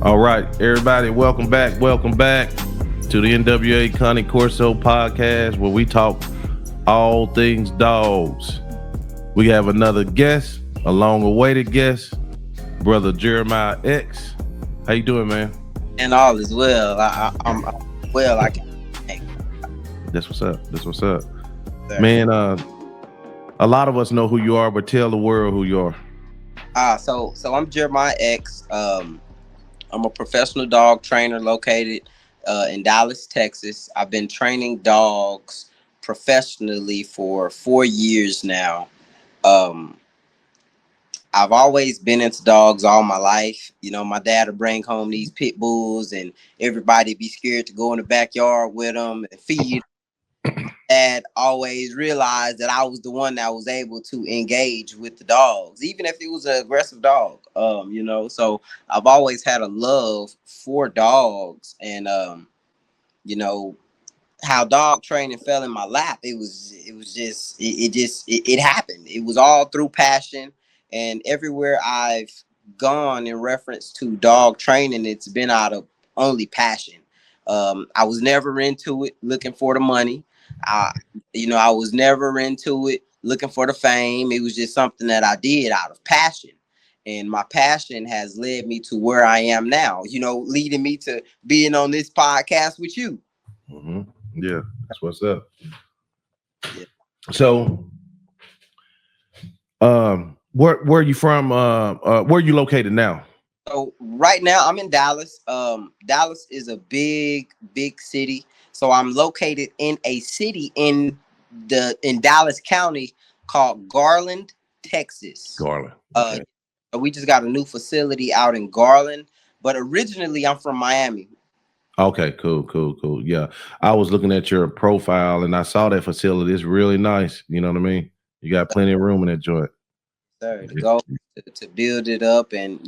All right, everybody, welcome back. Welcome back to the NWA Connie Corso podcast where we talk all things dogs. We have another guest, a long-awaited guest, brother Jeremiah X. How you doing, man? And all is well. I'm well. I can. That's what's up. That's what's up, Sir. man. A lot of us know who you are, but tell the world who you are. So I'm Jeremiah X. I'm a professional dog trainer located in Dallas, Texas. I've been training dogs professionally for 4 years now. Um, I've always been into dogs all my life. You know, my dad would bring home these pit bulls, and everybody be scared to go in the backyard with them and feed. Dad always realized that I was the one that was able to engage with the dogs, even if it was an aggressive dog. So I've always had a love for dogs, and you know, how dog training fell in my lap. It happened. It was all through passion, and everywhere I've gone in reference to dog training, it's been out of only passion. I was never into it looking for the money. I was never into it looking for the fame. It was just something that I did out of passion. And my passion has led me to where I am now, leading me to being on this podcast with you. Mm-hmm. Yeah, that's what's up. Yeah. So, where are you from? Where are you located now? So right now I'm in Dallas. Dallas is a big, big city. So I'm located in a city in Dallas County called Garland, Texas. Garland. Okay. We just got a new facility out in Garland, but originally I'm from Miami. Okay, cool. Yeah, I was looking at your profile and I saw that facility. It's really nice. You know what I mean? You got plenty of room in that joint. Sir, to go to build it up and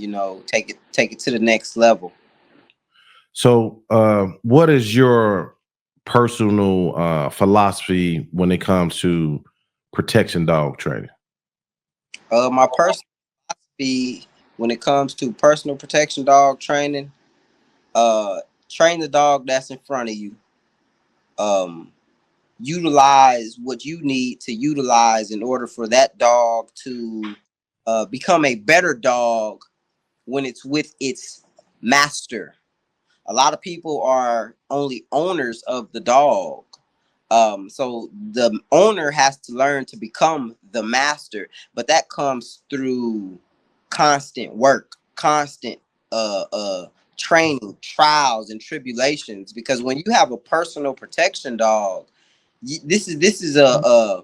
take it to the next level. So, what is your personal philosophy when it comes to protection dog training? My personal philosophy when it comes to personal protection dog training, train the dog that's in front of you. Utilize what you need to utilize in order for that dog to become a better dog when it's with its master. A lot of people are only owners of the dog. So the owner has to learn to become the master, but that comes through constant work, constant training, trials and tribulations. Because when you have a personal protection dog, this is a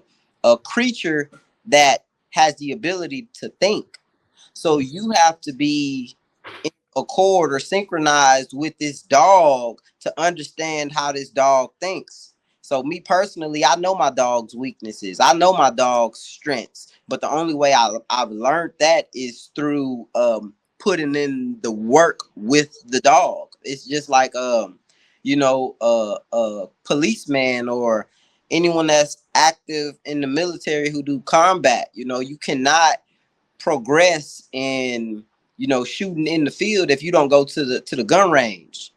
creature that has the ability to think. So you have to be in accord or synchronized with this dog to understand how this dog thinks. So me personally, I know my dog's weaknesses. I know my dog's strengths. But the only way I've learned that is through putting in the work with the dog. It's just like a policeman or anyone that's active in the military who do combat. You cannot progress in shooting in the field if you don't go to the gun range.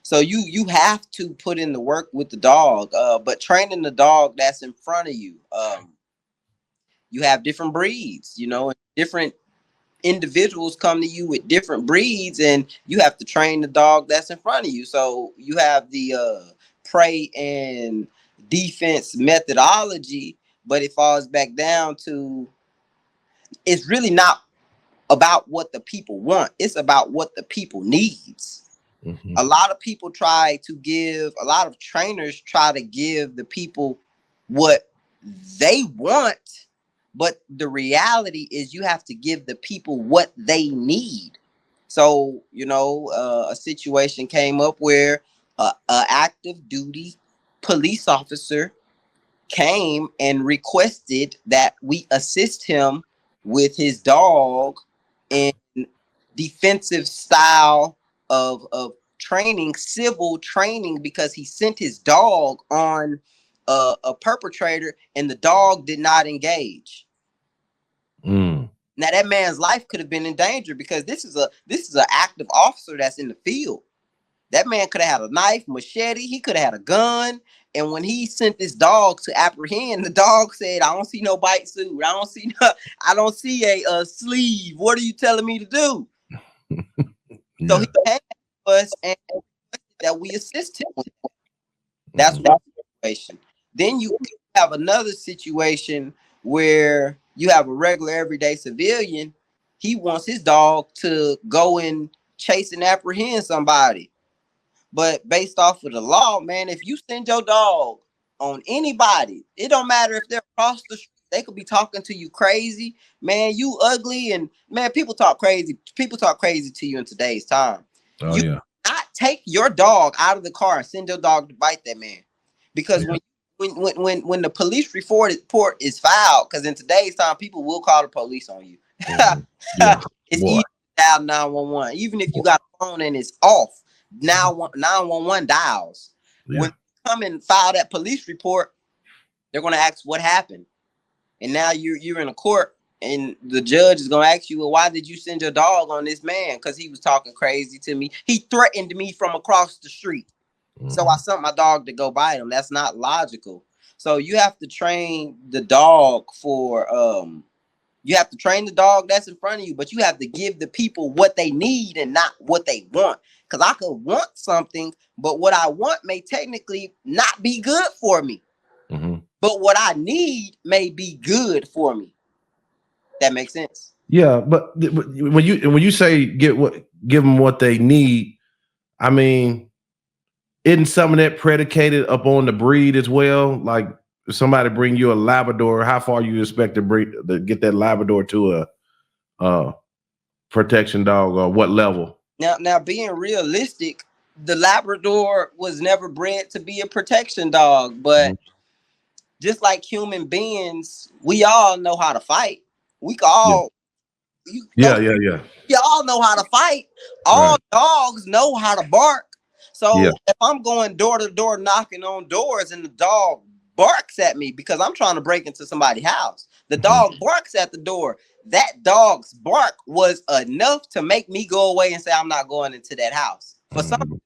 So you have to put in the work with the dog, but training the dog that's in front of you. You have different breeds, and different individuals come to you with different breeds, and you have to train the dog that's in front of you. So you have the prey and defense methodology, but it falls back down to, it's really not about what the people want. It's about what the people needs. Mm-hmm. A lot of a lot of trainers try to give the people what they want, but the reality is you have to give the people what they need. So, a situation came up where a active duty police officer came and requested that we assist him with his dog in defensive style of training, civil training, because he sent his dog on a perpetrator and the dog did not engage. Mm. Now that man's life could have been in danger because this is an active officer that's in the field. That man could have had a knife, machete. He could have had a gun. And when he sent this dog to apprehend, the dog said, "I don't see no bite suit. I don't see a sleeve. What are you telling me to do?" So Yeah. he came to us and that we assist him with. That's one situation. Then you have another situation where you have a regular everyday civilian. He wants his dog to go and chase and apprehend somebody. But based off of the law, man, if you send your dog on anybody, it don't matter if they're across the street, they could be talking to you crazy, man. You ugly, and man, people talk crazy. People talk crazy to you in today's time. Oh You yeah. not take your dog out of the car and send your dog to bite that man, because Yeah. when the police report is filed, because in today's time, people will call the police on you. Mhm. Yeah. It's Boy. easy to dial 911, even if you got a phone and it's off. Now 911 dials. When Yeah. they come and file that police report, they're going to ask what happened, and now you're in a court, and the judge is going to ask you, well, why did you send your dog on this man? Because he was talking crazy to me. He threatened me from across the street, so I sent my dog to go bite him. That's not logical. So you have to train the dog for you have to train the dog that's in front of you, but you have to give the people what they need and not what they want. Because I could want something, but what I want may technically not be good for me. Mm-hmm. But what I need may be good for me. That makes sense. Yeah, but when you say give them what they need, I mean, isn't some of that predicated upon the breed as well? Like if somebody bring you a Labrador, how far you expect to get that Labrador to a protection dog, or what level? Now, being realistic, the Labrador was never bred to be a protection dog, Mhm. but just like human beings, we all know how to fight. We can Yeah, all you yeah, those yeah, yeah. you all know how to fight. Right. All dogs know how to bark. Yeah. So if I'm going door to door knocking on doors and the dog barks at me because I'm trying to break into somebody's house, the Mhm. dog barks at the door. That dog's bark was enough to make me go away and say I'm not going into that house. For some, Mhm.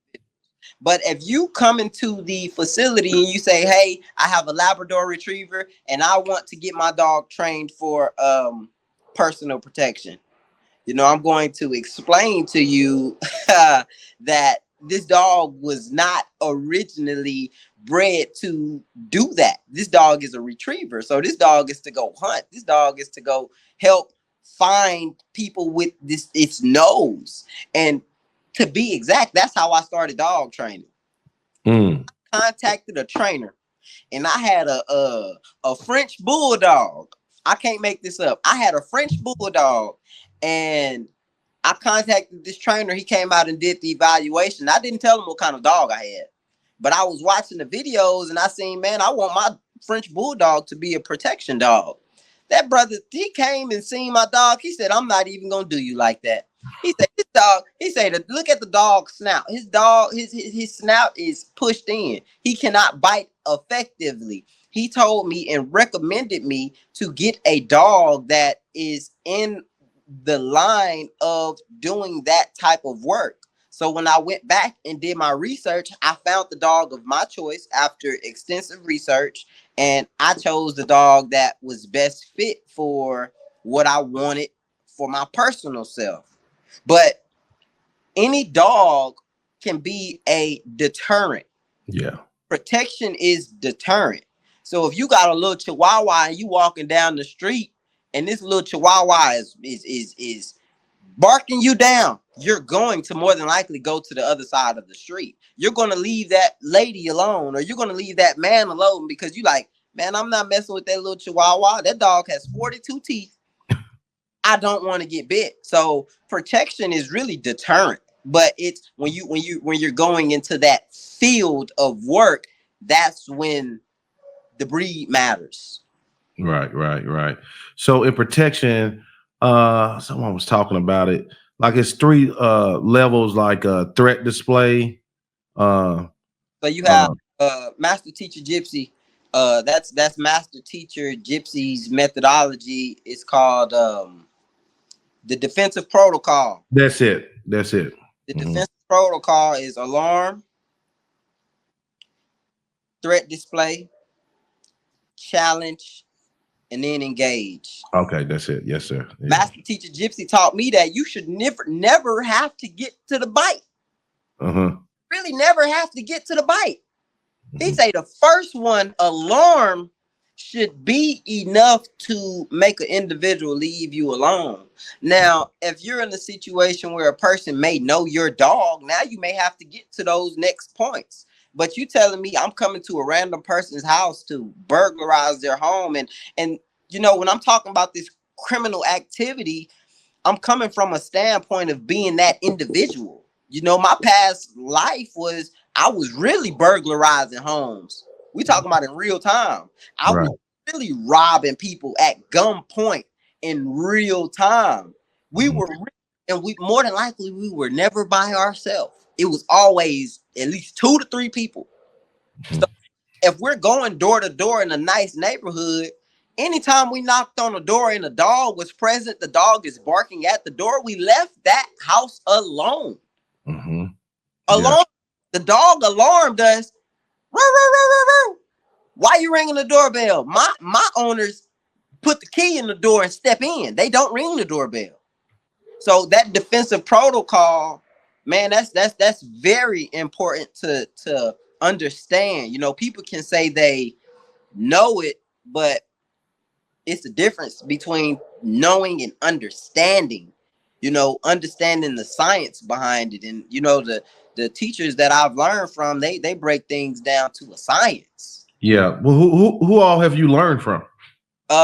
but if you come into the facility and you say, "Hey, I have a Labrador Retriever and I want to get my dog trained for personal protection," I'm going to explain to you that this dog was not originally bred to do that. This dog is a retriever. So this dog is to go hunt. This dog is to go help find people with its nose. And to be exact, that's how I started dog training. Mm. Contacted a trainer, and I had a French bulldog. I can't make this up. I had a French bulldog, and I contacted this trainer. He came out and did the evaluation. I didn't tell him what kind of dog I had, but I was watching the videos and I seen, man, I want my French bulldog to be a protection dog. That brother, he came and seen my dog. He said, "I'm not even gonna do you like that." He said, "This dog." He said, "Look at the dog's snout. His snout is pushed in. He cannot bite effectively." He told me and recommended me to get a dog that is in the line of doing that type of work. So when I went back and did my research, I found the dog of my choice after extensive research, and I chose the dog that was best fit for what I wanted for my personal self. But any dog can be a deterrent. Yeah. Protection is deterrent. So if you got a little chihuahua and you walking down the street and this little chihuahua is barking you down, you're going to more than likely go to the other side of the street. You're going to leave that lady alone, or you're going to leave that man alone because you like, man, I'm not messing with that little chihuahua. That dog has 42 teeth. I don't want to get bit. So protection is really deterrent. But it's when you're going into that field of work, that's when the breed matters. Right, right, right. So in protection, someone was talking about it. Like it's three levels, like threat display. Uh So you have uh master teacher Gypsy. That's master teacher Gypsy's methodology. It's called The defensive protocol. That's it. That's it. The defensive protocol is alarm, threat display, challenge, and then engage. Okay, that's it. Yes, sir. Yeah. Master teacher Gypsy taught me that you should never have to get to the bite. Really never have to get to the bite. He say the first one, alarm, should be enough to make an individual leave you alone. Now, if you're in a situation where a person may know your dog, now you may have to get to those next points. But you telling me I'm coming to a random person's house to burglarize their home, and you know, when I'm talking about this criminal activity, I'm coming from a standpoint of being that individual. You know, my past life was I was really burglarizing homes. We talking about in real time. I was really robbing people at gunpoint in real time. We were, and we more than likely we were never by ourselves. It was always at least 2 to 3 people. So if we're going door to door in a nice neighborhood, anytime we knocked on the door and the dog was present, the dog is barking at the door, we left that house alone. Alone. The dog alarmed us. Why you ringing the doorbell? My owners put the key in the door and step in. They don't ring the doorbell. So that defensive protocol, man, that's very important to understand. You know, people can say they know it, but it's the difference between knowing and understanding. You know, understanding the science behind it, and you know the teachers that I've learned from, they break things down to a science. Yeah. Well, who all have you learned from?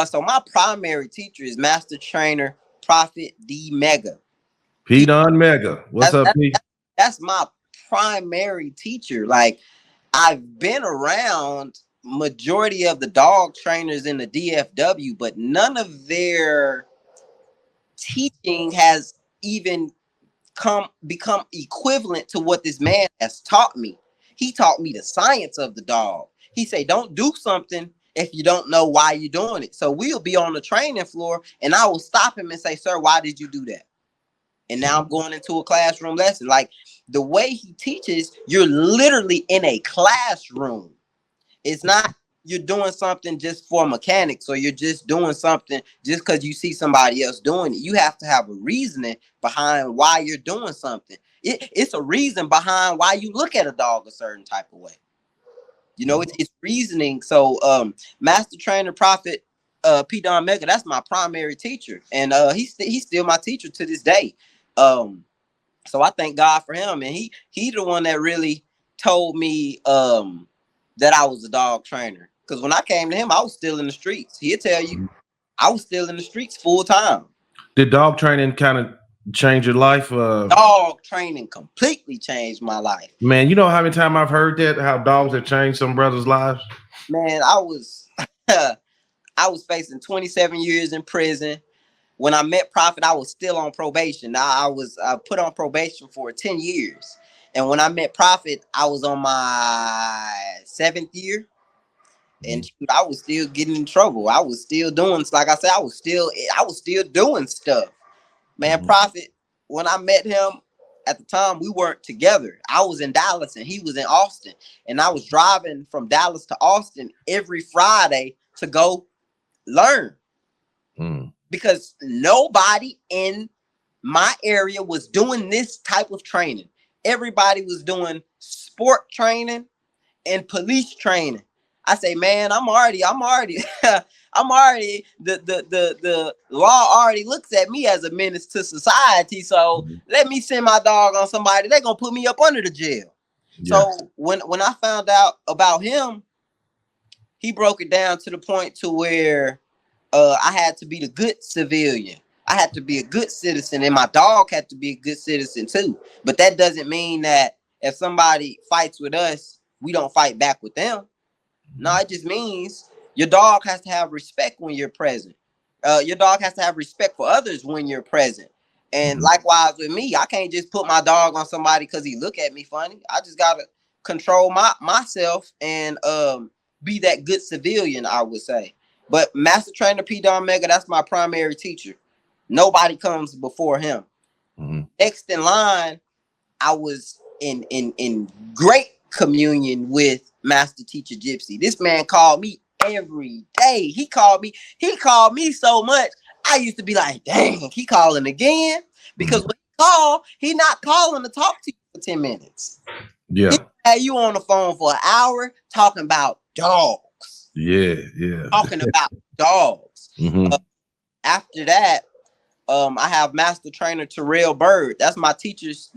So my primary teacher is Master Trainer Prophet D Mega. P Don Mega. What's up, P? That's my primary teacher. Like, I've been around majority of the dog trainers in the DFW, but none of their teaching has even become equivalent to what this man has taught me. He taught me the science of the dog. He said, don't do something if you don't know why you're doing it. So we'll be on the training floor and I will stop him and say, sir, why did you do that? And now I'm going into a classroom lesson. Like, the way he teaches, you're literally in a classroom. It's not you're doing something just for mechanics, or you're just doing something just because you see somebody else doing it. You have to have a reasoning behind why you're doing something. It's a reason behind why you look at a dog a certain type of way. You know, it's reasoning. So Master Trainer Prophet P Don Mega, that's my primary teacher, and he's still my teacher to this day. So I thank God for him, and he's the one that really told me that I was a dog trainer. Because when I came to him, I was still in the streets. He'll tell you, I was still in the streets full time. Did dog training kind of change your life? Dog training completely changed my life. Man, you know how many times I've heard that, how dogs have changed some brothers' lives? Man, I was facing 27 years in prison. When I met Prophet, I was still on probation. I was put on probation for 10 years. And when I met Prophet, I was on my 7th year. And I was still getting in trouble. I was still doing, like I said, I was still doing stuff. Man, Prophet, when I met him at the time, we weren't together. I was in Dallas and he was in Austin. And I was driving from Dallas to Austin every Friday to go learn. Because nobody in my area was doing this type of training. Everybody was doing sport training and police training. I say, man, I'm already the law already looks at me as a menace to society. So let me send my dog on somebody. They're gonna put me up under the jail. Yeah. So when I found out about him, he broke it down to the point to where I had to be the good civilian. I had to be a good citizen, and my dog had to be a good citizen too. But that doesn't mean that if somebody fights with us, we don't fight back with them. No, it just means your dog has to have respect when you're present. Your dog has to have respect for others when you're present. And likewise with me, I can't just put my dog on somebody because he look at me funny. I just gotta control myself and be that good civilian, I would say. But Master Trainer P Don Mega, that's my primary teacher. Nobody comes before him. Mhm. Next in line, I was in great communion with Master Teacher Gypsy. This man called me every day. He called me so much. I used to be like, dang, he calling again. Because when he call, he not calling to talk to you for 10 minutes. Yeah. He had you on the phone for an hour talking about dogs. Yeah. Talking about dogs. Mhm. After that, I have Master Trainer Terrell Bird. That's my teacher's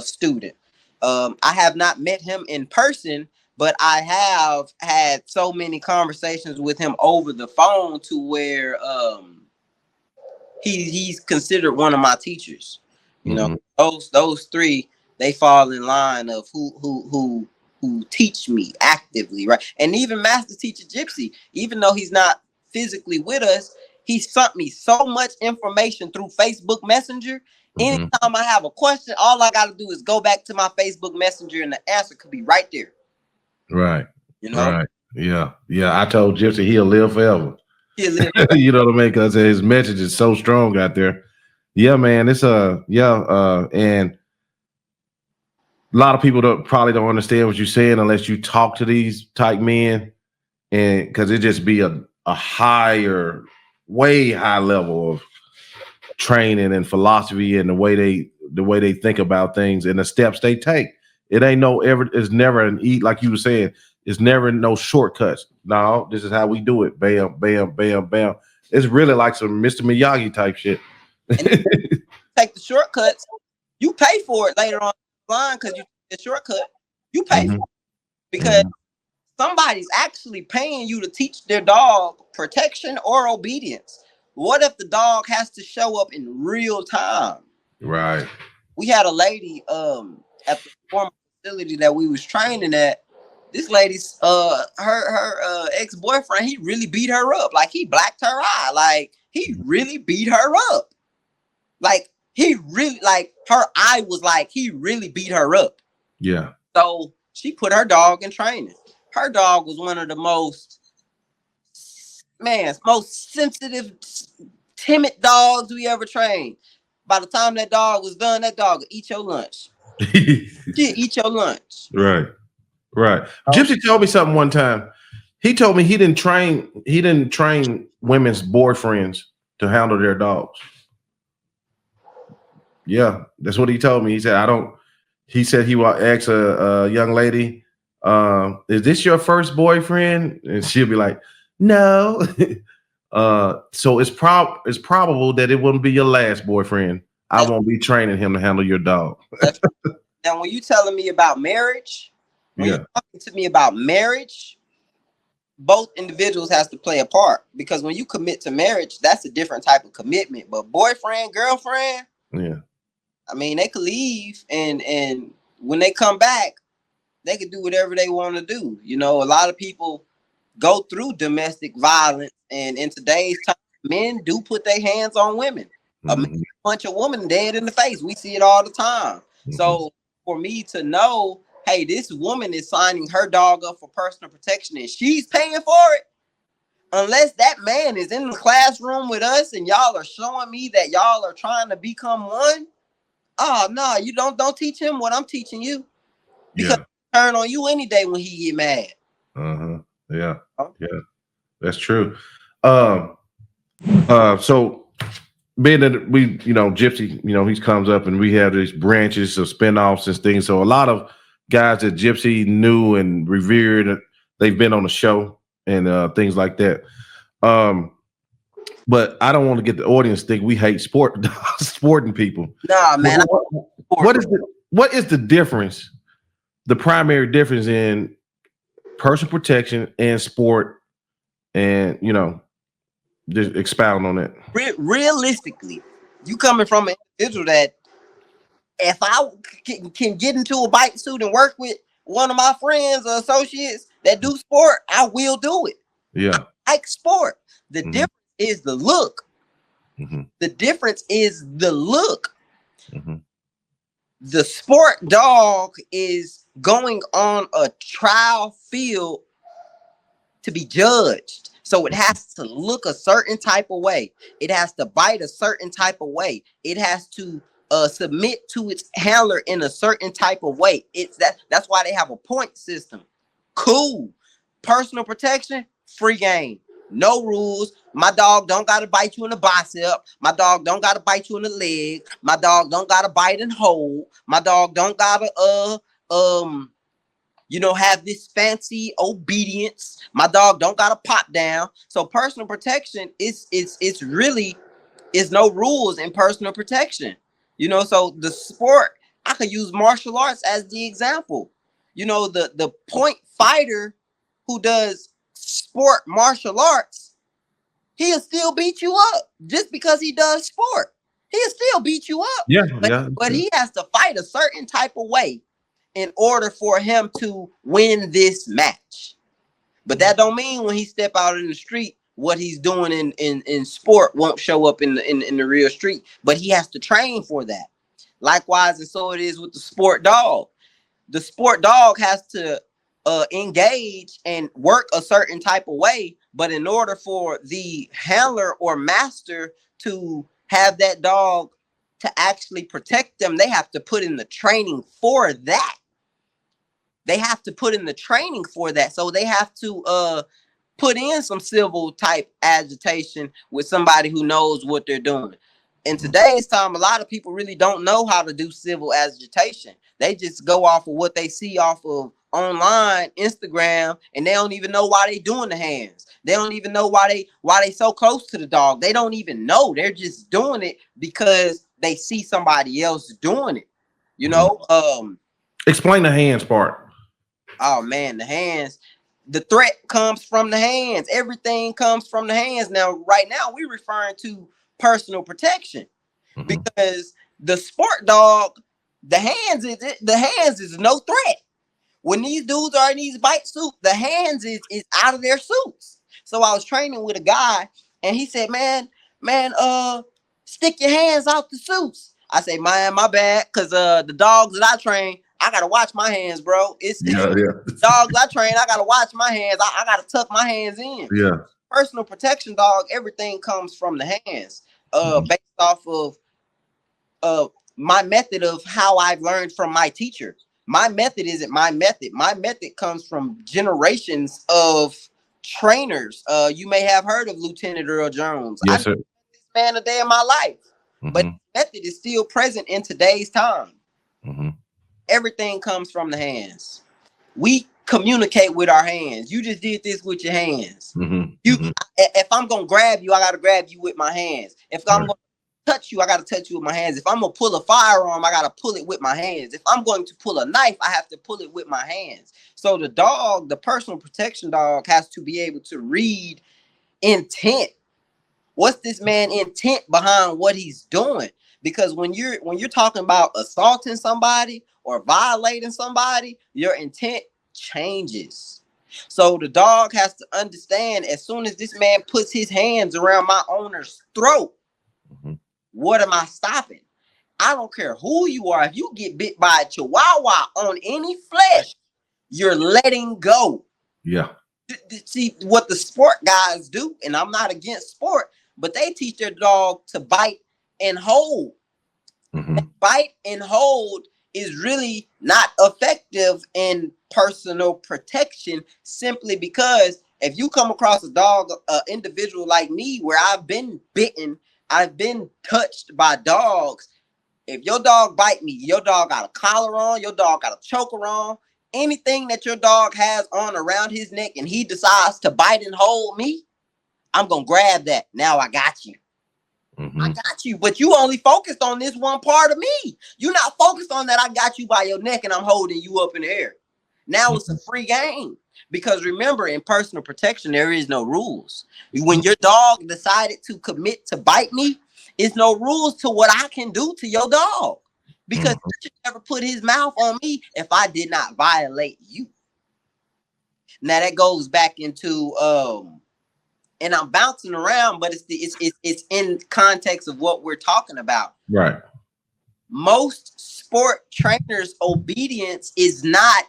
student. I have not met him in person, but I have had so many conversations with him over the phone to where he's considered one of my teachers. You know, those three, they fall in line of who teach me actively, right? And even Master Teacher Gypsy, even though he's not physically with us, he sent me so much information through Facebook Messenger. Anytime I have a question, all I got to do is go back to my Facebook Messenger, and the answer could be right there. Right. You know. Right. Yeah. I told Gypsy he'll live forever. He'll live forever. You know what I mean? Because his message is so strong out there. Yeah, man. It's and a lot of people probably don't understand what you're saying unless you talk to these type men, and because it just be a higher, way high level of training and philosophy and the way they think about things and the steps they take. It ain't it's never an like you were saying, it's never no shortcuts. No, this is how we do it. Bam, bam, bam, bam. It's really like some Mr. Miyagi type shit. Take the shortcuts, you pay for it later on the line because you take the shortcut. You pay for it because somebody's actually paying you to teach their dog protection or obedience. What if the dog has to show up in real time? Right. We had a lady at the former facility that we was training at. This lady's her ex-boyfriend, he really beat her up. Like, he blacked her eye. Like, he really beat her up. Like, he really, like, her eye was like, he really beat her up. Yeah. So she put her dog in training. Her dog was one of the most sensitive, timid dogs we ever trained. By the time that dog was done, that dog would eat your lunch. She'd eat your lunch. Right. Gypsy told me something one time. He told me he didn't train women's boyfriends to handle their dogs. Yeah, that's what he told me. He said, he said he will ask a young lady, is this your first boyfriend? And she'll be like, no. So it's probable that it wouldn't be your last boyfriend. I won't be training him to handle your dog. Now, when you telling me about marriage, when you're talking to me about marriage, both individuals has to play a part, because when you commit to marriage, that's a different type of commitment. But boyfriend, girlfriend, yeah, I mean, they could leave, and when they come back, they could do whatever they want to do. You know, a lot of people go through domestic violence, and in today's time, men do put their hands on women. A man punch a woman dead in the face. We see it all the time. So for me to know, hey, this woman is signing her dog up for personal protection and she's paying for it, unless that man is in the classroom with us and y'all are showing me that y'all are trying to become one. Oh no, you don't teach him what I'm teaching you, because he'll turn on you any day when he get mad. Yeah, that's true. So being that we, Gypsy, he comes up and we have these branches of spinoffs and things. So a lot of guys that Gypsy knew and revered, they've been on the show and things like that. But I don't want to get the audience think we hate sporting people. Nah, man. What is the difference? The primary difference in personal protection and sport, and just expound on that. Realistically, you coming from an individual that, if I can get into a bike suit and work with one of my friends or associates that do sport, I will do it. Yeah, I like sport. The difference is the look. The difference is the look. The sport dog is going on a trial field to be judged. So it has to look a certain type of way. It has to bite a certain type of way. It has to submit to its handler in a certain type of way. That's why they have a point system. Cool. Personal protection, free game. No rules. My dog don't gotta bite you in the bicep. My dog don't gotta bite you in the leg. My dog don't gotta bite and hold. My dog don't gotta have this fancy obedience. My dog don't gotta pop down. So personal protection it's really is no rules in personal protection. So the sport, I could use martial arts as the example. The point fighter who does sport martial arts, he'll still beat you up just because he does sport. He'll still beat you up. Yeah, but, yeah. but he has to fight a certain type of way in order for him to win this match. But that don't mean when he step out in the street, what he's doing in sport won't show up in the real street. But he has to train for that. Likewise, and so it is with the sport dog. The sport dog has to engage and work a certain type of way. But in order for the handler or master to have that dog to actually protect them, they have to put in the training for that. They have to put in the training for that. So they have to put in some civil type agitation with somebody who knows what they're doing. In today's time, a lot of people really don't know how to do civil agitation. They just go off of what they see off of online, Instagram, and they don't even know why they doing the hands. They don't even know why they so close to the dog. They don't even know. They're just doing it because they see somebody else doing it. Explain the hands part. Oh man, the hands. The threat comes from the hands. Everything comes from the hands. Now, right now, we're referring to personal protection because the sport dog, the hands is no threat. When these dudes are in these bite suits, the hands is out of their suits. So I was training with a guy, and he said, "Man, stick your hands out the suits." I say, "Man, my bad, cause the dogs that I train, I gotta watch my hands, bro. It's dogs I train, I gotta watch my hands. I gotta tuck my hands in." Yeah. Personal protection dog, everything comes from the hands. Based off of my method of how I've learned from my teacher. My method isn't my method. My method comes from generations of trainers. You may have heard of Lieutenant Earl Jones. Yes, sir. I this man a day in my life, but method is still present in today's time. Everything comes from the hands. We communicate with our hands. You just did this with your hands. If I'm gonna grab you, I gotta grab you with my hands. If I'm gonna touch you, I gotta touch you with my hands. If I'm gonna pull a firearm, I gotta pull it with my hands. If I'm going to pull a knife, I have to pull it with my hands. So the dog, the personal protection dog, has to be able to read intent. What's this man intent behind what he's doing? Because when you're talking about assaulting somebody or violating somebody, your intent changes. So the dog has to understand, as soon as this man puts his hands around my owner's throat, what am I stopping? I don't care who you are. If you get bit by a chihuahua on any flesh, you're letting go. Yeah. See what the sport guys do, and I'm not against sport, but they teach their dog to bite and hold. Bite and hold is really not effective in personal protection, simply because if you come across a dog, an individual like me, where I've been bitten, I've been touched by dogs. If your dog bite me, your dog got a collar on, your dog got a choker on, anything that your dog has on around his neck, and he decides to bite and hold me, I'm gonna grab that. Now I got you. I got you, but you only focused on this one part of me. You're not focused on that I got you by your neck and I'm holding you up in the air. Now it's a free game. Because remember, in personal protection, there is no rules. When your dog decided to commit to bite me, it's no rules to what I can do to your dog. Because he should never put his mouth on me if I did not violate you. Now that goes back into and I'm bouncing around, but it's in context of what we're talking about. Right. Most sport trainers' obedience is not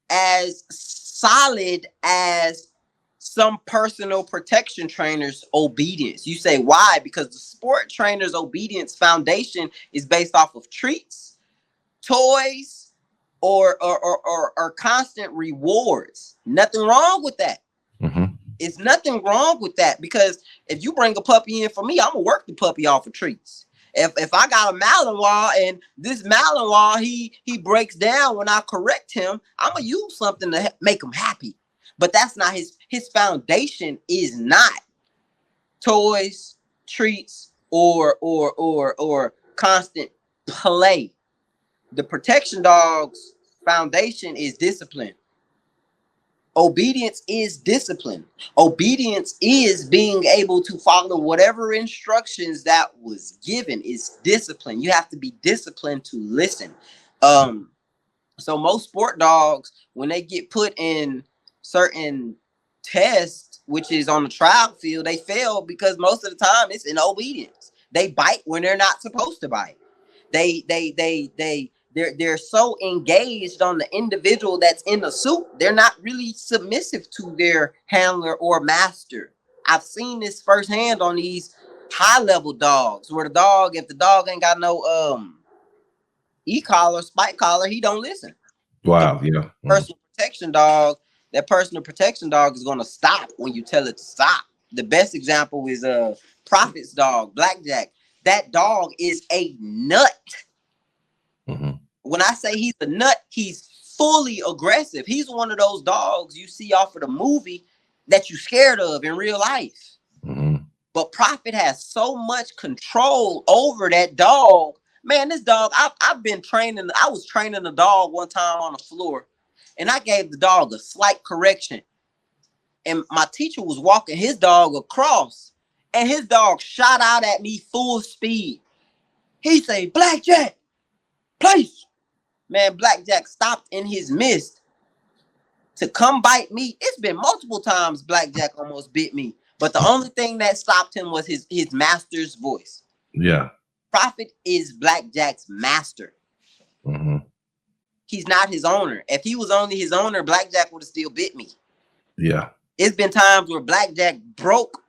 as solid as some personal protection trainers' obedience. You say why? Because the sport trainer's obedience foundation is based off of treats, toys, or constant rewards. Nothing wrong with that. Mm-hmm. It's nothing wrong with that, because if you bring a puppy in for me, I'm gonna work the puppy off of treats. If I got a Malinois and this Malinois he breaks down when I correct him, I'm gonna use something to make him happy. But that's not his foundation is not toys, treats, or constant play. The protection dog's foundation is discipline. Obedience is discipline. Obedience is being able to follow whatever instructions that was given. Is discipline. You have to be disciplined to listen. So most sport dogs, when they get put in certain tests, which is on the trial field, they fail because most of the time it's in obedience. They bite when they're not supposed to bite. They're so engaged on the individual that's in the suit, they're not really submissive to their handler or master. I've seen this firsthand on these high level dogs, where the dog, if the dog ain't got no e-collar, spike collar, he don't listen. Wow, yeah. Personal protection dog, that personal protection dog is gonna stop when you tell it to stop. The best example is Prophet's dog, Blackjack. That dog is a nut. Mm-hmm. When I say he's a nut, he's fully aggressive. He's one of those dogs you see off of the movie that you're scared of in real life. Mm-hmm. But Prophet has so much control over that dog. Man, this dog, I've been training. I was training a dog one time on the floor, and I gave the dog a slight correction. And my teacher was walking his dog across, and his dog shot out at me full speed. He said, "Blackjack, place." Man, Blackjack stopped in his midst to come bite me. It's been multiple times Blackjack almost bit me, but the only thing that stopped him was his master's voice. Yeah. Prophet is Blackjack's master. Mm-hmm. He's not his owner. If he was only his owner, Blackjack would have still bit me. Yeah. It's been times where Blackjack broke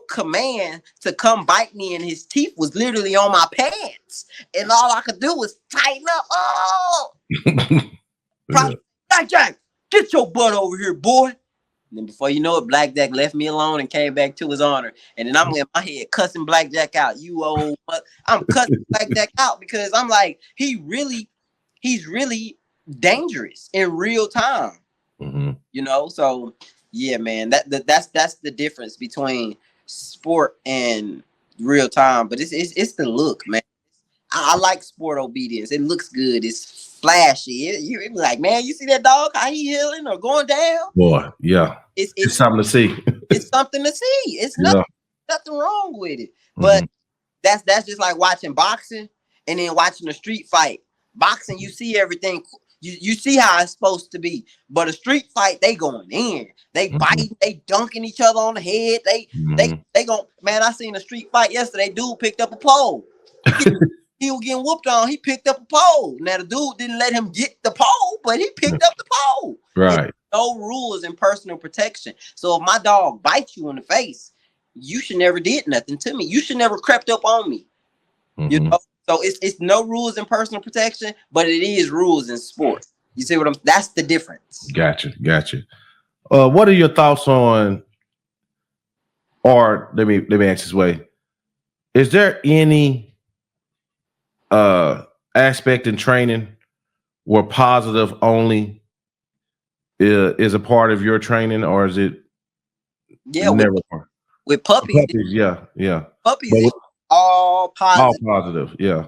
command to come bite me, and his teeth was literally on my pants, and all I could do was tighten up. Oh, Yeah. Blackjack, get your butt over here, boy. And then before you know it, Blackjack left me alone and came back to his honor. And then I'm in my head cussing Blackjack out. You old, I'm cussing Blackjack out because I'm like, he's really dangerous in real time. Mm-hmm. You know, so yeah, man, that's the difference between sport and real time. But it's the look, man. I like sport obedience. It looks good. It's flashy. You be like, man, you see that dog? How he healing or going down? Boy, yeah. It's something to see. It's something to see. It's Yeah. nothing wrong with it. But that's just like watching boxing and then watching a street fight. Boxing, you see everything. You see how it's supposed to be. But a street fight, they going in. They biting, they dunking each other on the head. They going, man, I seen a street fight yesterday. Dude picked up a pole. He was getting whooped on. He picked up a pole. Now the dude didn't let him get the pole, but he picked up the pole. Right. No rules in personal protection. So if my dog bites you in the face, you should never did nothing to me. You should never crept up on me. You know. So it's no rules in personal protection, but it is rules in sports. You see what I'm? That's the difference. Gotcha. What are your thoughts on? Or let me ask this way: is there any aspect in training where positive only is a part of your training, or is it never with puppies? Yeah. Puppies, all positive. All positive, yeah.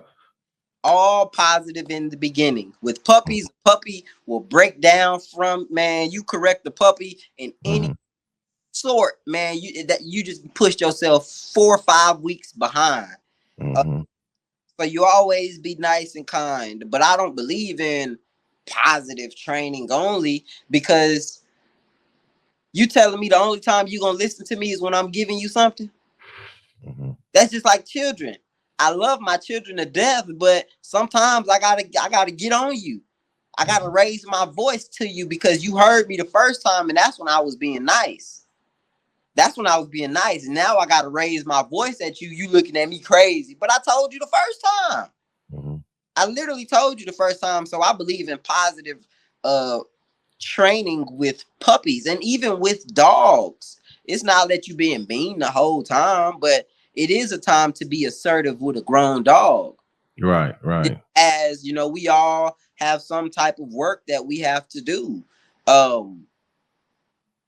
All positive in the beginning. With puppies, a puppy will break down from, man, you correct the puppy in any sort, man, you just pushed yourself 4 or 5 weeks behind. So you always be nice and kind. But I don't believe in positive training only, because you telling me the only time you're gonna listen to me is when I'm giving you something. That's just like children. I love my children to death, but sometimes I gotta get on you. I gotta raise my voice to you because you heard me the first time, and that's when I was being nice. That's when I was being nice. And now I gotta raise my voice at you. You looking at me crazy. But I told you the first time. Mm-hmm. I literally told you the first time. So I believe in positive uh training with puppies and even with dogs. It's not that you being mean the whole time, but it is a time to be assertive with a grown dog. Right, right. As you know, we all have some type of work that we have to do. Um,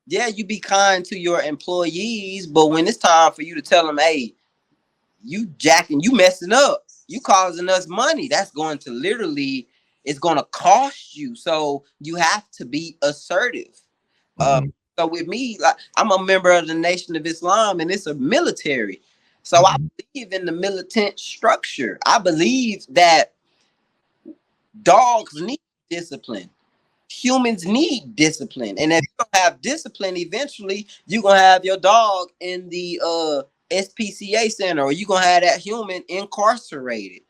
yeah, you be kind to your employees, but when it's time for you to tell them, hey, you jacking, you messing up, you causing us money, that's going to literally, it's going to cost you. So you have to be assertive. Uh, Mm-hmm. so with me, like, I'm a member of the Nation of Islam, and it's a military. So I Mm-hmm. believe in the militant structure. I believe that dogs need discipline. Humans need discipline. And if you don't have discipline, eventually you're gonna have your dog in the SPCA center, or you're gonna have that human incarcerated.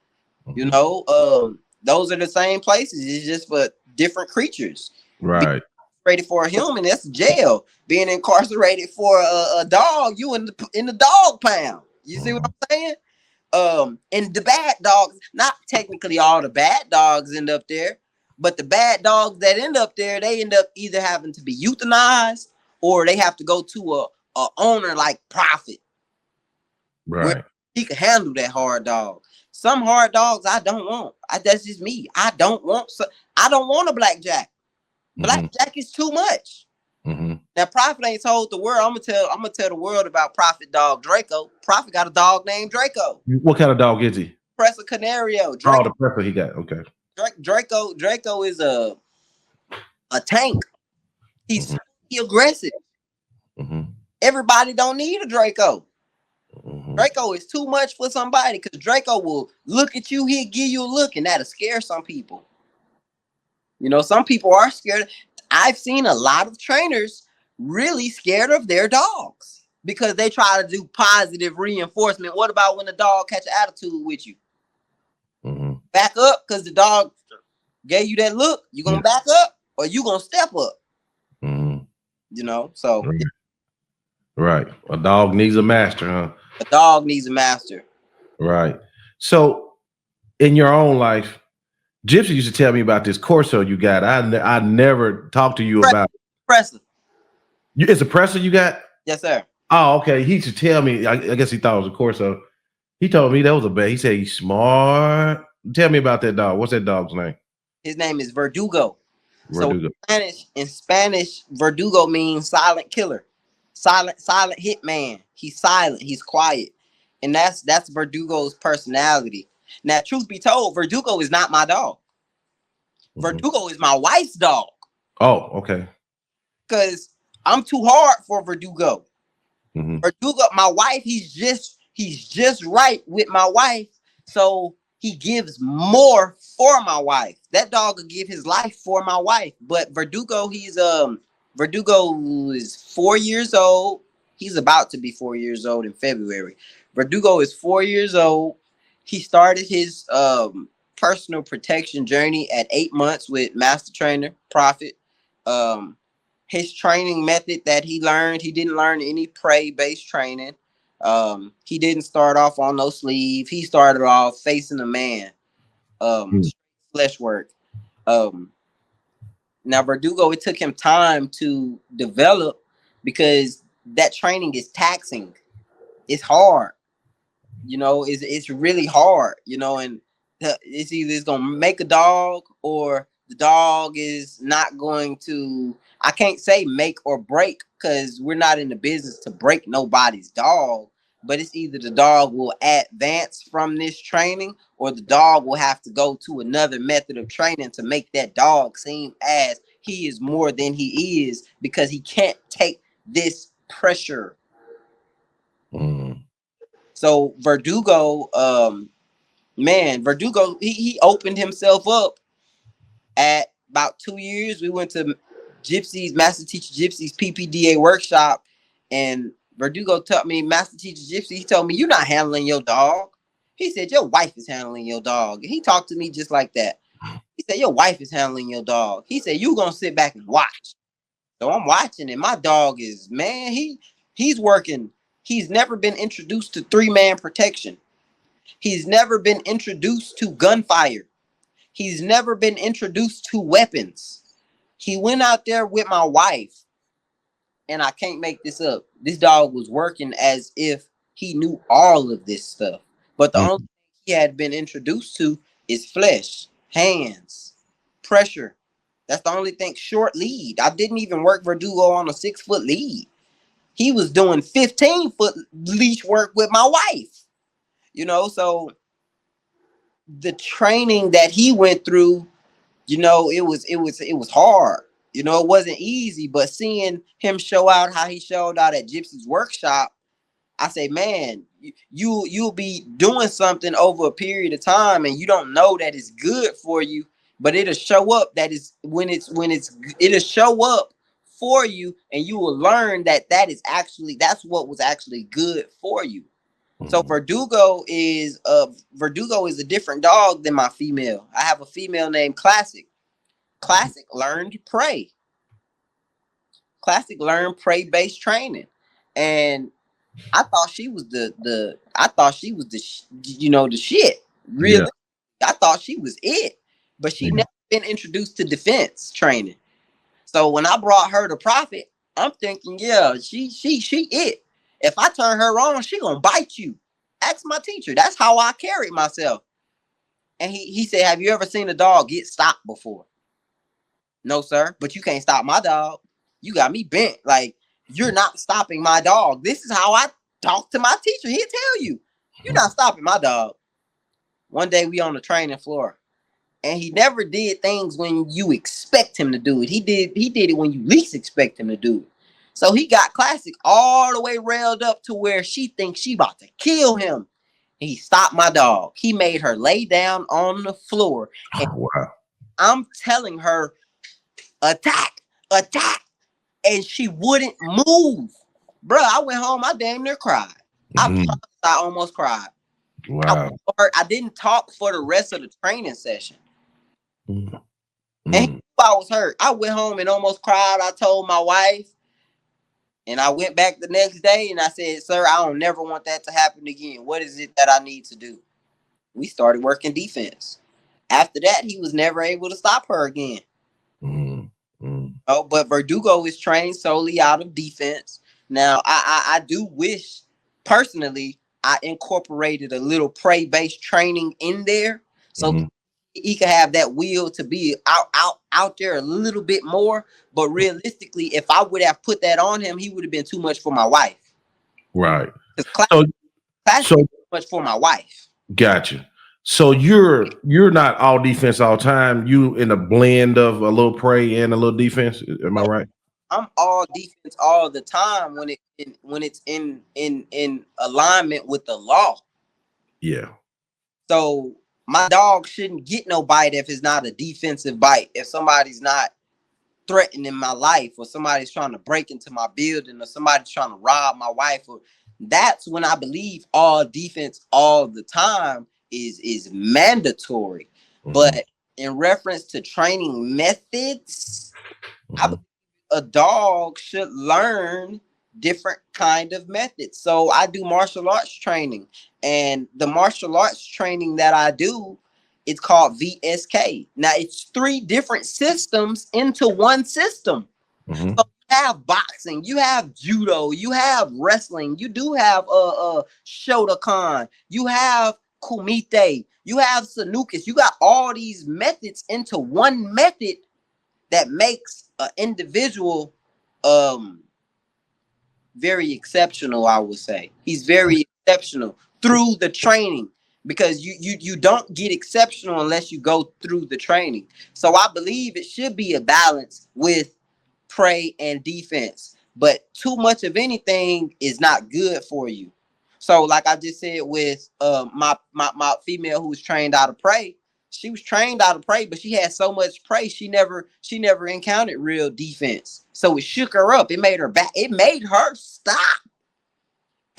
You Mm-hmm. know, those are the same places. It's just for different creatures. Being Right. incarcerated for a human, that's jail. Being incarcerated for a dog, you in the dog pound. You see what Mm-hmm. I'm saying? And the bad dogs, not technically all the bad dogs end up there, but the bad dogs that end up there, they end up either having to be euthanized, or they have to go to a owner like Profit, where Right. he can handle that hard dog. Some hard dogs I don't want. That's just me. I don't want a blackjack. Mm-hmm. Blackjack is too much. Mm-hmm. Now Prophet ain't told the world. I'm gonna tell the world about Prophet dog Draco. Prophet got a dog named Draco. What kind of dog is he? Pressa Canario. Oh, the prepper he got. Okay. Draco is a tank. He's Mm-hmm. aggressive. Mm-hmm. Everybody don't need a Draco. Mm-hmm. Draco is too much for somebody, because Draco will look at you, he'll give you a look, and that'll scare some people. You know, some people are scared. I've seen a lot of trainers really scared of their dogs because they try to do positive reinforcement. What about when the dog catch an attitude with you? Mm-hmm. Back up, because the dog gave you that look. You gonna Yeah. back up, or you gonna step up? Mm-hmm. You know, so Right. Right. A dog needs a master, huh? a dog needs a master. Right. So, in your own life, Gypsy used to tell me about this Corso you got. I never talked to you about it. Presser. It's a presser you got? Yes, sir. Oh, okay. He used to tell me. I guess he thought it was a Corso. He told me that was a bad. He said he's smart. Tell me about that dog. What's that dog's name? His name is Verdugo. So Verdugo. in Spanish, Verdugo means silent killer, silent hitman. He's silent. He's quiet, and that's Verdugo's personality. Now, truth be told, Verdugo is not my dog. Mm-hmm. Verdugo is my wife's dog, Oh, okay. because I'm too hard for Verdugo. Mm-hmm. Verdugo, my wife, he's just right with my wife. So he gives more for my wife. That dog will give his life for my wife. But Verdugo is 4 years old. He's about to be 4 years old in February. Verdugo is 4 years old. He started his personal protection journey at 8 months with master trainer Profit. Um, his training method that he didn't learn any prey based training. He didn't start off on no sleeve. He started off facing a man. Mm-hmm. Flesh work. Um, Now Verdugo, it took him time to develop, because that training is taxing. It's hard. You know, it's really hard. You know, and it's either it's gonna make a dog, or the dog is not going to. I can't say make or break, because we're not in the business to break nobody's dog. But it's either the dog will advance from this training, or the dog will have to go to another method of training to make that dog seem as he is more than he is, because he can't take this pressure. Mm-hmm. So Verdugo, man, Verdugo, he opened himself up at about 2 years. We went to Gypsy's Master Teacher Gypsy's PPDA workshop, and Verdugo taught me, Master Teacher Gypsy, he told me, "You're not handling your dog." He said, "Your wife is handling your dog." He talked to me just like that. He said, your wife is handling your dog. He said, you gonna sit back and watch. So I'm watching, and my dog is, man, he's working. He's never been introduced to 3-man protection. He's never been introduced to gunfire. He's never been introduced to weapons. He went out there with my wife, and I can't make this up. This dog was working as if he knew all of this stuff. But the only thing he had been introduced to is flesh, hands, pressure. That's the only thing. Short lead. I didn't even work Verdugo on a 6-foot lead. He was doing 15-foot leash work with my wife. You know, so the training that he went through, you know, it was hard. You know, it wasn't easy, but seeing him show out how he showed out at Gypsy's workshop, I say, man, you'll be doing something over a period of time, and you don't know that it's good for you, but it'll show up that is it'll show up for you, and you will learn that that's what was actually good for you. So Verdugo is a different dog than my female. I have a female named Classic. Classic learned prey. Classic learned prey based training, and I thought she was the shit. Really, Yeah. I thought she was it, but she never been introduced to defense training. So when I brought her to Profit, I'm thinking, yeah, she it. If I turn her on, she gonna bite you. Ask my teacher. That's how I carried myself. And he said, have you ever seen a dog get stopped before? No, sir. But you can't stop my dog. You got me bent. Like, you're not stopping my dog. This is how I talk to my teacher. He'll tell you, you're not stopping my dog. One day we on the training floor, and he never did things when you expect him to do it. He did it when you least expect him to do it. So he got Classic all the way railed up to where she thinks she about to kill him. And he stopped my dog. He made her lay down on the floor. And Wow. I'm telling her, attack, attack. And she wouldn't move. Bro, I went home. I damn near cried. I almost cried. Wow. I didn't talk for the rest of the training session. Mm. And he knew I was hurt. I went home and almost cried. I told my wife, and I went back the next day and I said, sir, I don't never want that to happen again. What is it that I need to do? We started working defense. After that, he was never able to stop her again. Oh, but Verdugo is trained solely out of defense. Now, I do wish, personally, I incorporated a little prey-based training in there, so he could have that will to be out there a little bit more. But realistically, if I would have put that on him, he would have been too much for my wife. Right. Class is too much for my wife. Gotcha. So you're not all defense all time. You in a blend of a little prey and a little defense. Am I right? I'm all defense all the time when it's in alignment with the law. Yeah. So my dog shouldn't get no bite if it's not a defensive bite. If somebody's not threatening my life, or somebody's trying to break into my building, or somebody's trying to rob my wife, or that's when I believe all defense all the time is mandatory. But in reference to training methods, I believe a dog should learn different kind of methods. So I do martial arts training, and the martial arts training that I do, it's called VSK. Now it's 3 different systems into one system. So you have boxing, you have judo, you have wrestling, you do have Shotokan, you have kumite, you have Sanukas. You got all these methods into one method that makes an individual very exceptional. I would say he's very exceptional through the training, because you don't get exceptional unless you go through the training. So I believe it should be a balance with prey and defense, but too much of anything is not good for you. So like I just said with my female who was trained out of prey, she was trained out of prey, but she had so much prey she never encountered real defense. So it shook her up. It made her back. It made her stop.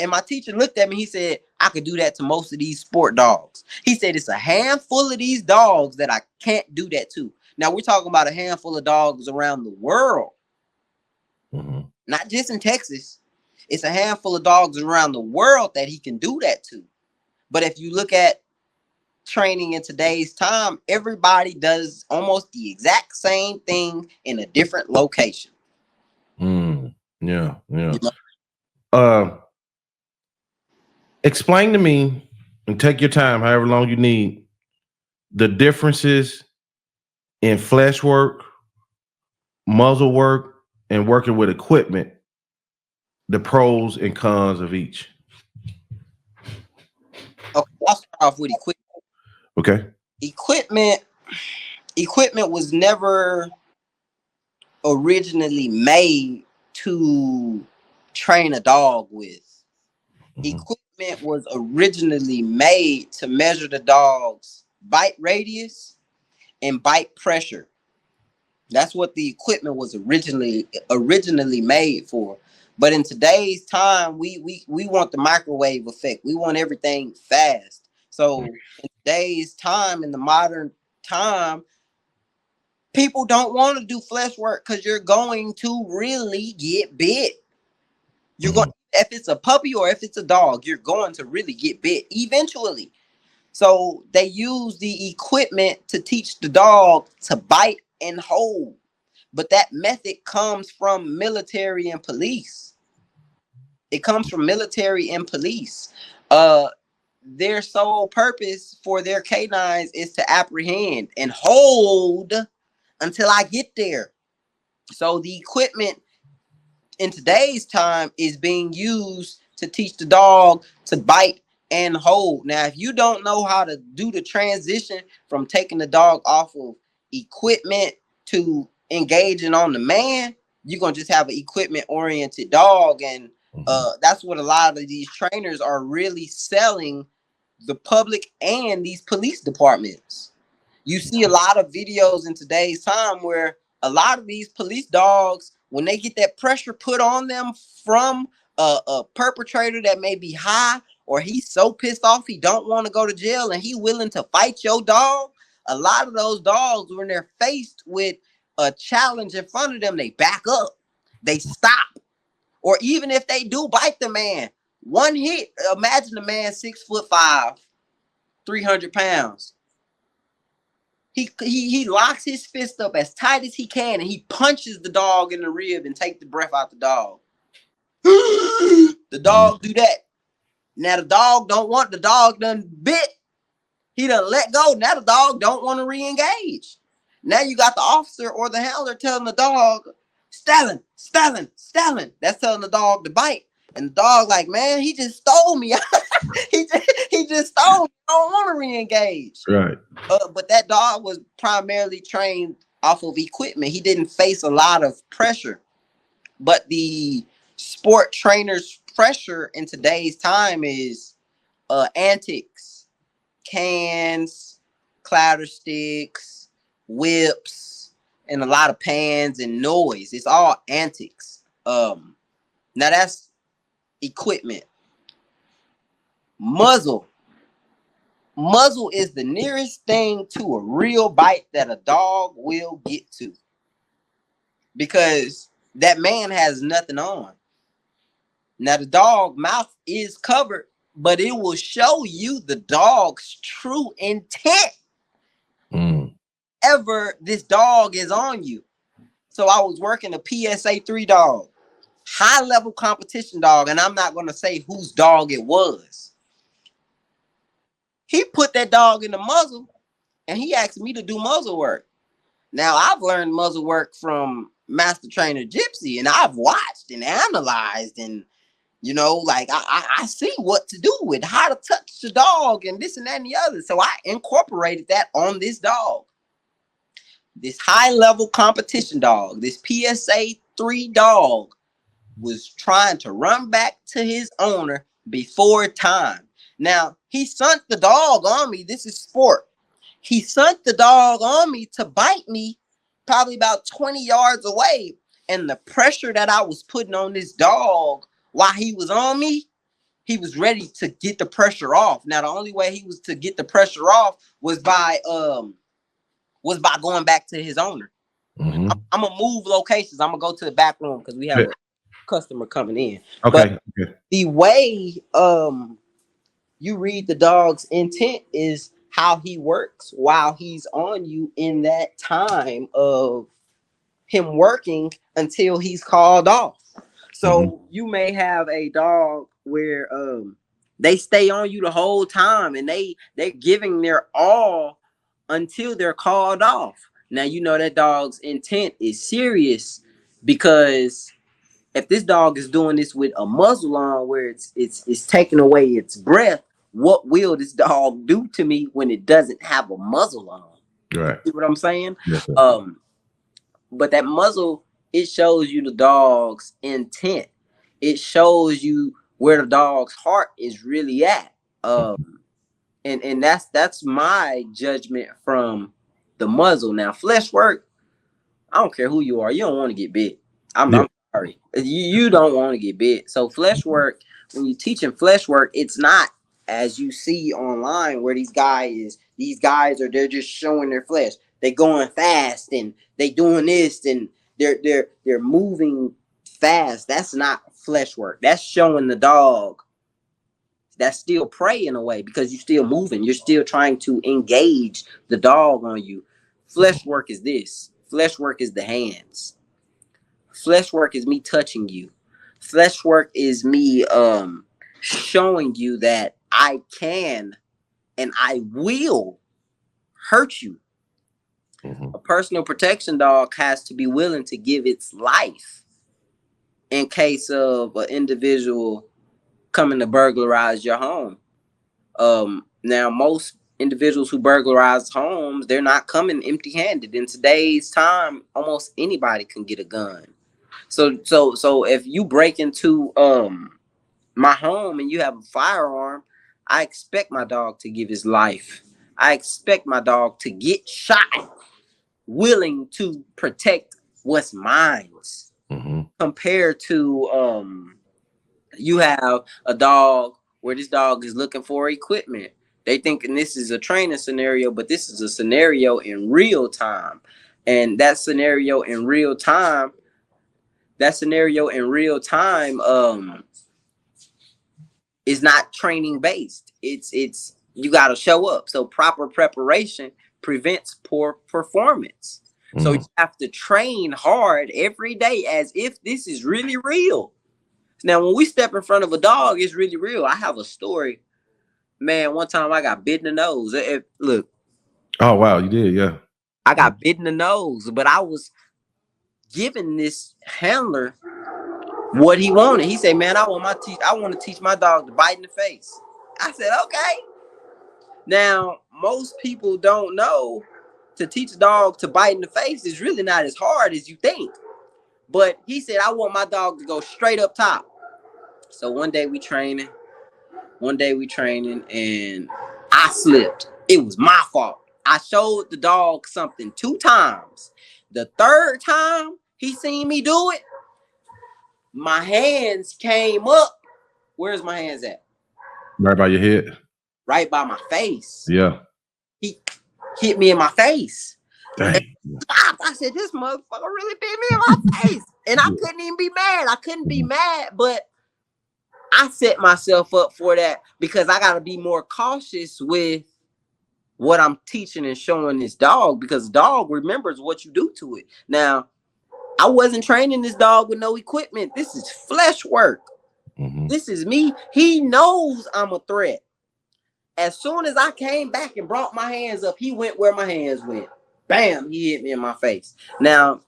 And my teacher looked at me. He said, I could do that to most of these sport dogs. He said, it's a handful of these dogs that I can't do that to. Now, we're talking about a handful of dogs around the world, not just in Texas. It's a handful of dogs around the world that he can do that to. But if you look at training in today's time, everybody does almost the exact same thing in a different location. Yeah. You know? Explain to me, and take your time, however long you need, the differences in flesh work, muzzle work, and working with equipment, the pros and cons of each. Okay, I'll start off with equipment. Okay. Equipment was never originally made to train a dog with. Equipment was originally made to measure the dog's bite radius and bite pressure. That's what the equipment was originally made for. But in today's time, we want the microwave effect. We want everything fast. So in today's time, in the modern time, people don't want to do flesh work because you're going to really get bit. You're going, if it's a puppy or if it's a dog, you're going to really get bit eventually. So they use the equipment to teach the dog to bite and hold. But that method comes from military and police. It comes from military and police. Their sole purpose for their canines is to apprehend and hold until I get there. So the equipment in today's time is being used to teach the dog to bite and hold. Now, if you don't know how to do the transition from taking the dog off of equipment to engaging on the man, you're going to just have an equipment oriented dog. And that's what a lot of these trainers are really selling the public and these police departments. You see a lot of videos in today's time where a lot of these police dogs, when they get that pressure put on them from a perpetrator that may be high, or he's so pissed off he don't want to go to jail and he willing to fight your dog, a lot of those dogs, when they're faced with a challenge in front of them, they back up, they stop. Or even if they do bite the man, one hit, imagine a man 6'5", 300 pounds. He locks his fist up as tight as he can and he punches the dog in the rib and take the breath out the dog. The dog do that. Now the dog done bit. He done let go. Now the dog don't want to re-engage. Now you got the officer or the handler telling the dog, Stalin. That's telling the dog to bite. And the dog like, man, he just stole me. he just stole me. I don't want to re-engage. Right. But that dog was primarily trained off of equipment. He didn't face a lot of pressure. But the sport trainer's pressure in today's time is antics, cans, clatter sticks, whips, and a lot of pans and noise. It's all antics. Now that's equipment. Muzzle is the nearest thing to a real bite that a dog will get to, because that man has nothing on. Now the dog mouth is covered, but it will show you the dog's true intent ever this dog is on you. So I was working a PSA 3 dog, high level competition dog, and I'm not going to say whose dog it was. He put that dog in the muzzle and he asked me to do muzzle work. Now I've learned muzzle work from Master Trainer Gypsy, and I've watched and analyzed, and you know, like I see what to do with how to touch the dog and this and that and the other. So I incorporated that on this dog. This high level competition dog, this PSA 3 dog, was trying to run back to his owner before time. Now, he sent the dog on me. This is sport. He sent the dog on me to bite me probably about 20 yards away. And the pressure that I was putting on this dog while he was on me, he was ready to get the pressure off. Now the only way he was to get the pressure off was by going back to his owner. Mm-hmm. I'm gonna move locations. I'm gonna go to the back room because we have a customer coming in. Okay. But the way you read the dog's intent is how he works while he's on you in that time of him working until he's called off. So you may have a dog where they stay on you the whole time and they're giving their all until they're called off. Now you know that dog's intent is serious, because if this dog is doing this with a muzzle on where it's taking away its breath, what will this dog do to me when it doesn't have a muzzle on? Right. You see what I'm saying? Yes, sir. But that muzzle, it shows you the dog's intent. It shows you where the dog's heart is really at. And that's my judgment from the muzzle. Now, flesh work, I don't care who you are, you don't want to get bit. I'm sorry. You don't want to get bit. So flesh work, when you're teaching flesh work, it's not as you see online where these guys are, they're just showing their flesh. They going fast and they doing this and they're moving fast. That's not flesh work. That's showing the dog that's still prey in a way, because you're still moving. You're still trying to engage the dog on you. Flesh work is this. Flesh work is the hands. Flesh work is me touching you. Flesh work is me showing you that I can and I will hurt you. A personal protection dog has to be willing to give its life in case of an individual coming to burglarize your home. Now, most individuals who burglarize homes, they're not coming empty-handed. In today's time, almost anybody can get a gun. So if you break into my home and you have a firearm, I expect my dog to give his life. I expect my dog to get shot, willing to protect what's mine. Compared to you have a dog where this dog is looking for equipment. They thinking this is a training scenario, but this is a scenario in real time. And that scenario in real time is not training based. It's you got to show up. So proper preparation prevents poor performance. So you have to train hard every day as if this is really real. Now, when we step in front of a dog, it's really real. I have a story. Man, one time I got bit in the nose. Look. Oh, wow. You did, yeah. I got bit in the nose, but I was giving this handler what he wanted. He said, man, I want to teach my dog to bite in the face. I said, okay. Now, most people don't know to teach a dog to bite in the face is really not as hard as you think. But he said, I want my dog to go straight up top. So one day we training and I slipped. It was my fault. I showed the dog something 2 times. The 3rd time he seen me do it, my hands came up. Where's my hands at? Right by your head. Right by my face. Yeah. He hit me in my face. Dang. I said, this motherfucker really bit me in my face. And I couldn't even be mad. I couldn't be mad, but I set myself up for that because I got to be more cautious with what I'm teaching and showing this dog, because dog remembers what you do to it. Now, I wasn't training this dog with no equipment. This is flesh work. This is me. He knows I'm a threat. As soon as I came back and brought my hands up, he went where my hands went. Bam, he hit me in my face. Now,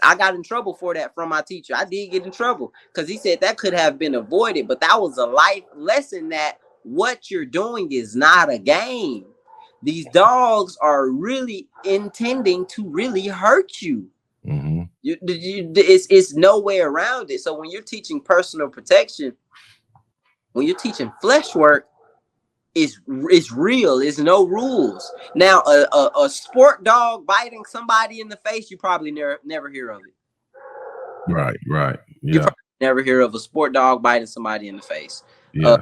I got in trouble for that from my teacher. I did get in trouble because he said that could have been avoided, but that was a life lesson that what you're doing is not a game. These dogs are really intending to really hurt you. It's no way around it. So when you're teaching personal protection, when you're teaching flesh work, it's real. There's no rules. Now, a sport dog biting somebody in the face, you probably never hear of it. Right. Yeah. You probably never hear of a sport dog biting somebody in the face. Yeah.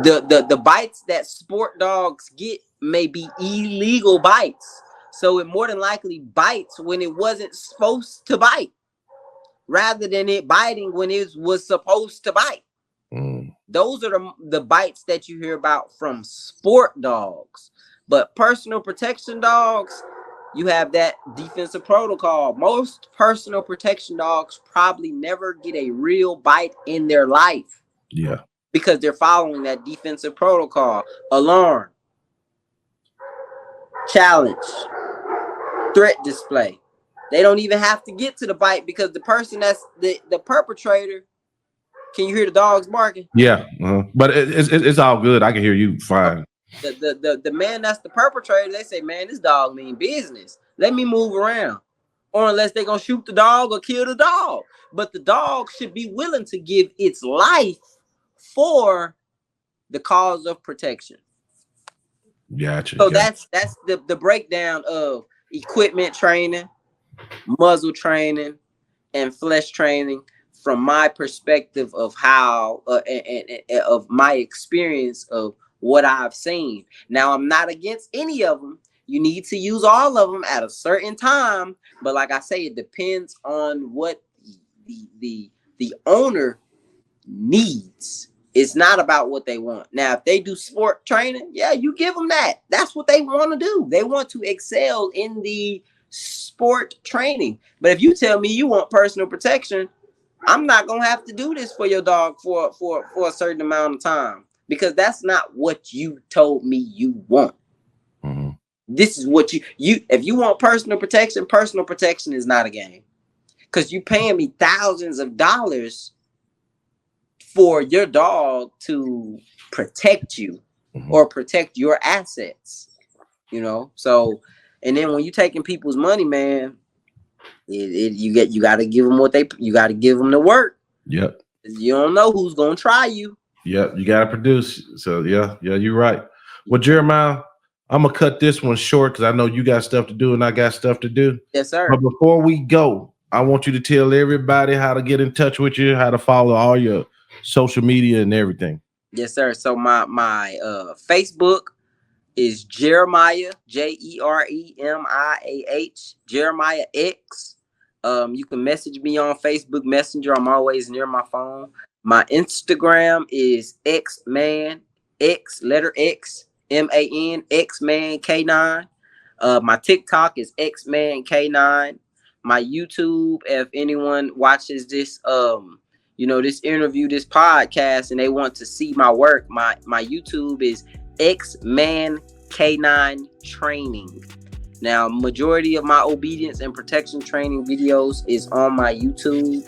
The bites that sport dogs get may be illegal bites. So it more than likely bites when it wasn't supposed to bite, rather than it biting when it was supposed to bite. Those are the bites that you hear about from sport dogs. But personal protection dogs, you have that defensive protocol. Most personal protection dogs probably never get a real bite in their life. Yeah. Because they're following that defensive protocol. Alarm, challenge, threat display. They don't even have to get to the bite because the person that's the perpetrator. Can you hear the dogs barking? Yeah, but it's all good. I can hear you fine. The man that's the perpetrator, they say, man, this dog mean business. Let me move around. Or unless they're going to shoot the dog or kill the dog. But the dog should be willing to give its life for the cause of protection. Gotcha. So that's the breakdown of equipment training, muzzle training, and flesh training from my perspective of how and of my experience of what I've seen. Now, I'm not against any of them. You need to use all of them at a certain time, but like I say, it depends on what the owner needs. It's not about what they want. Now, if they do sport training, yeah, you give them that. That's what they want to do. They want to excel in the sport training. But if you tell me you want personal protection, I'm not gonna have to do this for your dog for a certain amount of time, because that's not what you told me you want. Mm-hmm. This is what you if you want personal protection is not a game, because you paying me thousands of dollars for your dog to protect you or protect your assets, you know. So, and then when you taking people's money, man, you got to give them you got to give them the work. Yep. You don't know who's gonna try you. Yep, you got to produce. So yeah, you're right. Well, Jeremiah, I'm gonna cut this one short because I know you got stuff to do and I got stuff to do. Yes, sir. But before we go, I want you to tell everybody how to get in touch with you, how to follow all your social media and everything. Yes, sir. So my Facebook is Jeremiah, Jeremiah, Jeremiah X. You can message me on Facebook Messenger. I'm always near my phone. My Instagram is Xman, X letter X MAN Xman K9. My TikTok is Xman K9. My YouTube, if anyone watches this this interview, this podcast, and they want to see my work, my YouTube is Xman K9 Training. Now, majority of my obedience and protection training videos is on my YouTube.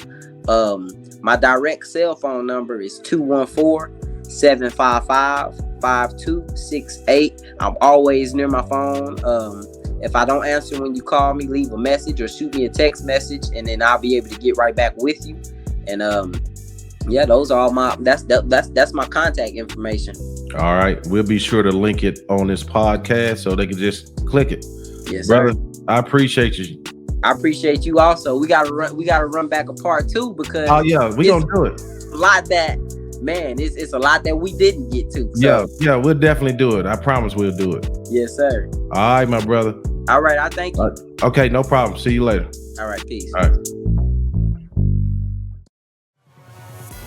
My direct cell phone number is 214-755-5268. I'm always near my phone. If I don't answer when you call me, leave a message or shoot me a text message, and then I'll be able to get right back with you. And those are all that's my contact information. All right, we'll be sure to link it on this podcast so they can just click it. Yes, brother. Sir. I appreciate you. I appreciate you also. We gotta run back a part 2 because we gonna do it. A lot that, man, it's a lot that we didn't get to. So. Yeah, we'll definitely do it. I promise we'll do it. Yes, sir. All right, my brother. All right, I thank you. Okay, no problem. See you later. All right, peace. All right.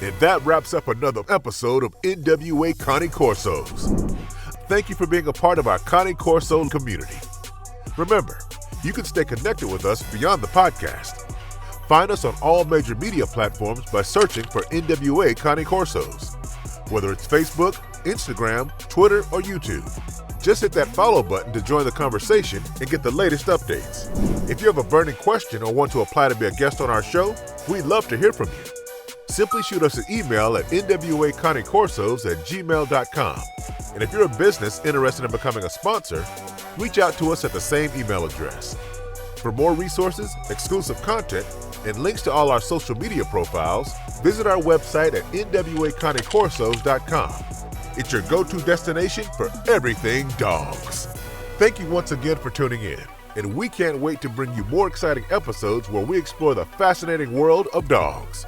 And that wraps up another episode of NWA Connie Corsos. Thank you for being a part of our Connie Corso community. Remember, you can stay connected with us beyond the podcast. Find us on all major media platforms by searching for NWA Connie Corsos. Whether it's Facebook, Instagram, Twitter, or YouTube. Just hit that follow button to join the conversation and get the latest updates. If you have a burning question or want to apply to be a guest on our show, we'd love to hear from you. Simply shoot us an email at nwaconniecorsos@gmail.com. And if you're a business interested in becoming a sponsor, reach out to us at the same email address. For more resources, exclusive content, and links to all our social media profiles, visit our website at nwaconniecorsos.com. It's your go-to destination for everything dogs. Thank you once again for tuning in, and we can't wait to bring you more exciting episodes where we explore the fascinating world of dogs.